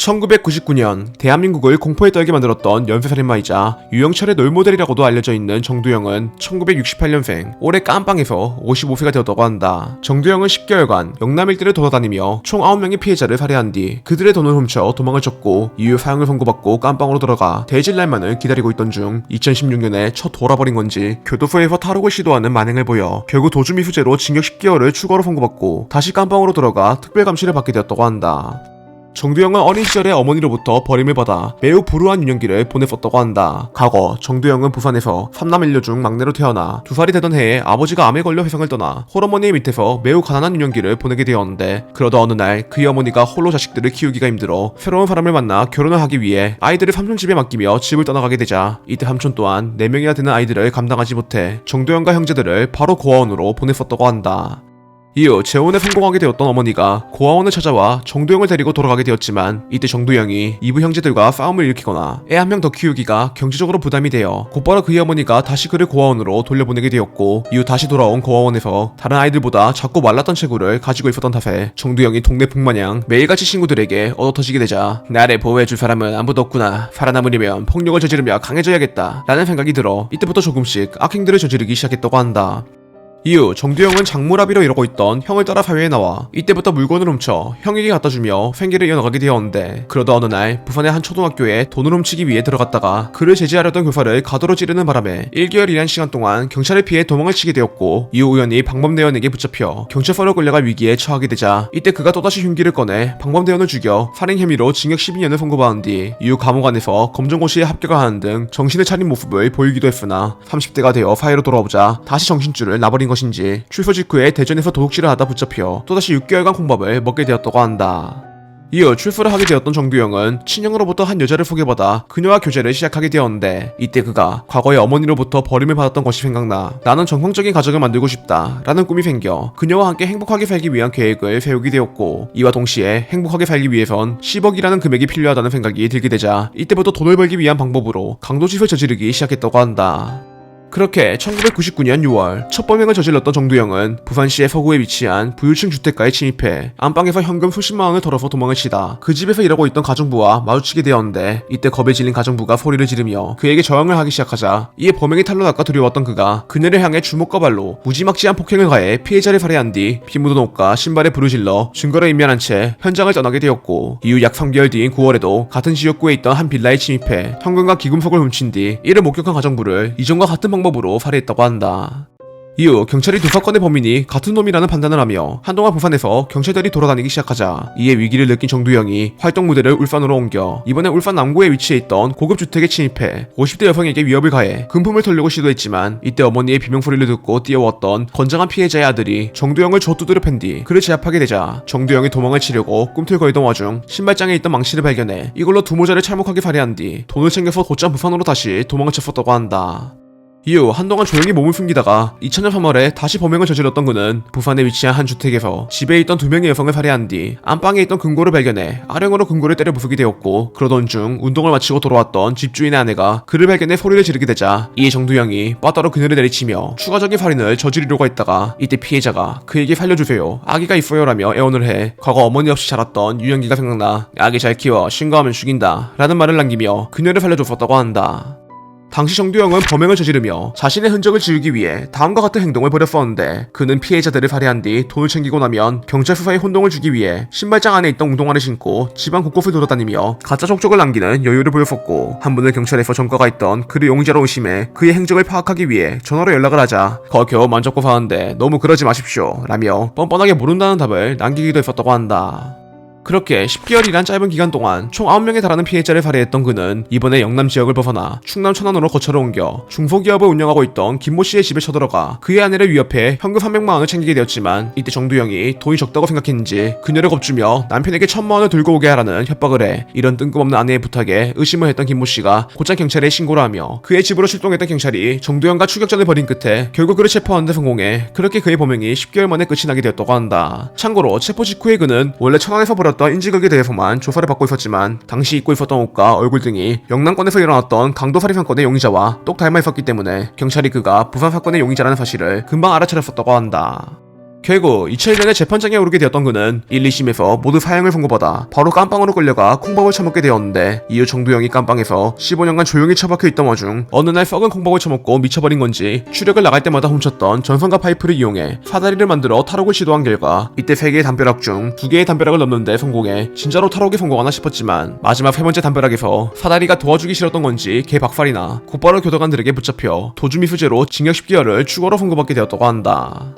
1999년 대한민국을 공포에 떨게 만들었던 연쇄살인마이자 유영철의 롤모델이라고도 알려져 있는 정두영은 1968년생, 올해 깜빵에서 55세가 되었다고 한다. 정두영은 10개월간 영남 일대를 돌아다니며 총 9명의 피해자를 살해한 뒤 그들의 돈을 훔쳐 도망을 쳤고 이후 사형을 선고받고 깜빵으로 들어가 대질 날만을 기다리고 있던 중 2016년에 첫 돌아버린 건지 교도소에서 탈옥을 시도하는 만행을 보여 결국 도주미수죄로 징역 10개월을 추가로 선고받고 다시 깜빵으로 들어가 특별감시를 받게 되었다고 한다. 정두영은 어린 시절에 어머니로부터 버림을 받아 매우 불우한 유년기를 보냈었다고 한다. 과거 정두영은 부산에서 3남 1녀 중 막내로 태어나 2살이 되던 해에 아버지가 암에 걸려 회상을 떠나 홀어머니의 밑에서 매우 가난한 유년기를 보내게 되었는데, 그러다 어느 날 그의 어머니가 홀로 자식들을 키우기가 힘들어 새로운 사람을 만나 결혼을 하기 위해 아이들을 삼촌 집에 맡기며 집을 떠나가게 되자 이때 삼촌 또한 4명이나 되는 아이들을 감당하지 못해 정두영과 형제들을 바로 고아원으로 보냈었다고 한다. 이후 재혼에 성공하게 되었던 어머니가 고아원을 찾아와 정두영을 데리고 돌아가게 되었지만 이때 정두영이 이부 형제들과 싸움을 일으키거나 애 한 명 더 키우기가 경제적으로 부담이 되어 곧바로 그의 어머니가 다시 그를 고아원으로 돌려보내게 되었고, 이후 다시 돌아온 고아원에서 다른 아이들보다 작고 말랐던 체구를 가지고 있었던 탓에 정두영이 동네 북마냥 매일같이 친구들에게 얻어터지게 되자 나를 보호해줄 사람은 아무도 없구나, 살아남으려면 폭력을 저지르며 강해져야겠다 라는 생각이 들어 이때부터 조금씩 악행들을 저지르기 시작했다고 한다. 이후 정두영은 장물아비로 이러고 있던 형을 따라 사회에 나와 이때부터 물건을 훔쳐 형에게 갖다주며 생계를 이어나가게 되었는데, 그러다 어느 날 부산의 한 초등학교에 돈을 훔치기 위해 들어갔다가 그를 제지하려던 교사를 가도로 찌르는 바람에 1개월이란 시간 동안 경찰에 피해 도망을 치게 되었고, 이후 우연히 방범대원에게 붙잡혀 경찰서로 끌려갈 위기에 처하게 되자 이때 그가 또다시 흉기를 꺼내 방범대원을 죽여 살인 혐의로 징역 12년을 선고받은 뒤 이후 감옥 안에서 검정고시에 합격을 하는 등 정신을 차린 모습을 보이기도 했으나 30대가 되어 사회로 돌아오자 다시 정신줄을 놔버린 것인지 출소 직후에 대전에서 도둑질을 하다 붙잡혀 또다시 6개월간 콩밥을 먹게 되었다고 한다. 이후 출소를 하게 되었던 정두영은 친형으로부터 한 여자를 소개받아 그녀와 교제를 시작하게 되었는데, 이때 그가 과거에 어머니로부터 버림을 받았던 것이 생각나 나는 정상적인 가정을 만들고 싶다 라는 꿈이 생겨 그녀와 함께 행복하게 살기 위한 계획을 세우게 되었고, 이와 동시에 행복하게 살기 위해선 10억이라는 금액이 필요하다는 생각이 들게 되자 이때부터 돈을 벌기 위한 방법으로 강도짓을 저지르기 시작했다고 한다. 그렇게 1999년 6월 첫 범행을 저질렀던 정두영은 부산시의 서구에 위치한 부유층 주택가에 침입해 안방에서 현금 수십만 원을 털어서 도망을 치다 그 집에서 일하고 있던 가정부와 마주치게 되었는데, 이때 겁에 질린 가정부가 소리를 지르며 그에게 저항을 하기 시작하자 이에 범행이 탄로날까 두려웠던 그가 그녀를 향해 주먹과 발로 무지막지한 폭행을 가해 피해자를 살해한 뒤 피 묻은 옷과 신발에 불을 질러 증거를 인멸한 채 현장을 떠나게 되었고, 이후 약 3개월 뒤인 9월에도 같은 지역구에 있던 한 빌라에 침입해 현금과 기금속을 훔친 뒤 이를 목격한 가정부를 이전과 같은 방법으로 살해했다고 한다. 이후 경찰이 두 사건의 범인이 같은 놈이라는 판단을 하며 한동안 부산에서 경찰들이 돌아다니기 시작하자 이에 위기를 느낀 정두영이 활동 무대를 울산으로 옮겨 이번에 울산 남구에 위치해 있던 고급 주택에 침입해 50대 여성에게 위협을 가해 금품을 털려고 시도했지만 이때 어머니의 비명소리를 듣고 뛰어왔던 건장한 피해자의 아들이 정두영을 젖두드려 팬 뒤 그를 제압하게 되자 정두영이 도망을 치려고 꿈틀거리던 와중 신발장에 있던 망치를 발견해 이걸로 두 모자를 찰목하게 살해한 뒤 돈을 챙겨서 곧장 부산으로 다시 도망을 쳤었다고 한다. 이후 한동안 조용히 몸을 숨기다가 2000년 3월에 다시 범행을 저질렀던 그는 부산에 위치한 한 주택에서 집에 있던 2명의 여성을 살해한 뒤 안방에 있던 금고를 발견해 아령으로 금고를 때려 부수게 되었고, 그러던 중 운동을 마치고 돌아왔던 집주인의 아내가 그를 발견해 소리를 지르게 되자 이에 정두영이 빠따로 그녀를 내리치며 추가적인 살인을 저지르려고 했다가 이때 피해자가 그에게 살려주세요, 아기가 있어요 라며 애원을 해 과거 어머니 없이 자랐던 유년기가 생각나 아기 잘 키워 신고하면 죽인다 라는 말을 남기며 그녀를 살려줬었다고 한다. 당시 정두영은 범행을 저지르며 자신의 흔적을 지우기 위해 다음과 같은 행동을 벌였었는데, 그는 피해자들을 살해한 뒤 돈을 챙기고 나면 경찰 수사에 혼동을 주기 위해 신발장 안에 있던 운동화를 신고 집안 곳곳을 돌아다니며 가짜 족적을 남기는 여유를 보였었고, 한 번은 경찰에서 전과가 있던 그를 용의자로 의심해 그의 행적을 파악하기 위해 전화로 연락을 하자 거겨 만졌고 사는데 너무 그러지 마십시오 라며 뻔뻔하게 모른다는 답을 남기기도 했었다고 한다. 그렇게 10개월이란 짧은 기간 동안 총 9명에 달하는 피해자를 살해했던 그는 이번에 영남 지역을 벗어나 충남 천안으로 거처를 옮겨 중소기업을 운영하고 있던 김모 씨의 집에 쳐들어가 그의 아내를 위협해 현금 300만 원을 챙기게 되었지만, 이때 정두영이 돈이 적다고 생각했는지 그녀를 겁주며 남편에게 1000만 원을 들고 오게 하라는 협박을 해 이런 뜬금없는 아내의 부탁에 의심을 했던 김모 씨가 곧장 경찰에 신고를 하며 그의 집으로 출동했던 경찰이 정두영과 추격전을 벌인 끝에 결국 그를 체포하는 데 성공해 그렇게 그의 범행이 10개월 만에 끝이 나게 되었다고 한다. 참고로 체포 직후에 그는 원래 천안에서 벌었던 인질극에 대해서만 조사를 받고 있었지만 당시 입고 있었던 옷과 얼굴 등이 영남권에서 일어났던 강도살인 사건의 용의자와 똑 닮아 있었기 때문에 경찰이 그가 부산 사건의 용의자라는 사실을 금방 알아차렸었다고 한다. 결국 2001년에 재판장에 오르게 되었던 그는 1, 2심에서 모두 사형을 선고받아 바로 깜빵으로 끌려가 콩밥을 처먹게 되었는데, 이후 정두영이 깜빵에서 15년간 조용히 처박혀 있던 와중 어느 날 썩은 콩밥을 처먹고 미쳐버린 건지 추력을 나갈 때마다 훔쳤던 전선과 파이프를 이용해 사다리를 만들어 탈옥을 시도한 결과 이때 3개의 담벼락 중 2개의 담벼락을 넘는데 성공해 진짜로 탈옥에 성공하나 싶었지만, 마지막 3번째 담벼락에서 사다리가 도와주기 싫었던 건지 개 박살이나 곧바로 교도관들에게 붙잡혀 도주미수죄로 징역 10개월을 추가로 선고받게 되었다고 한다.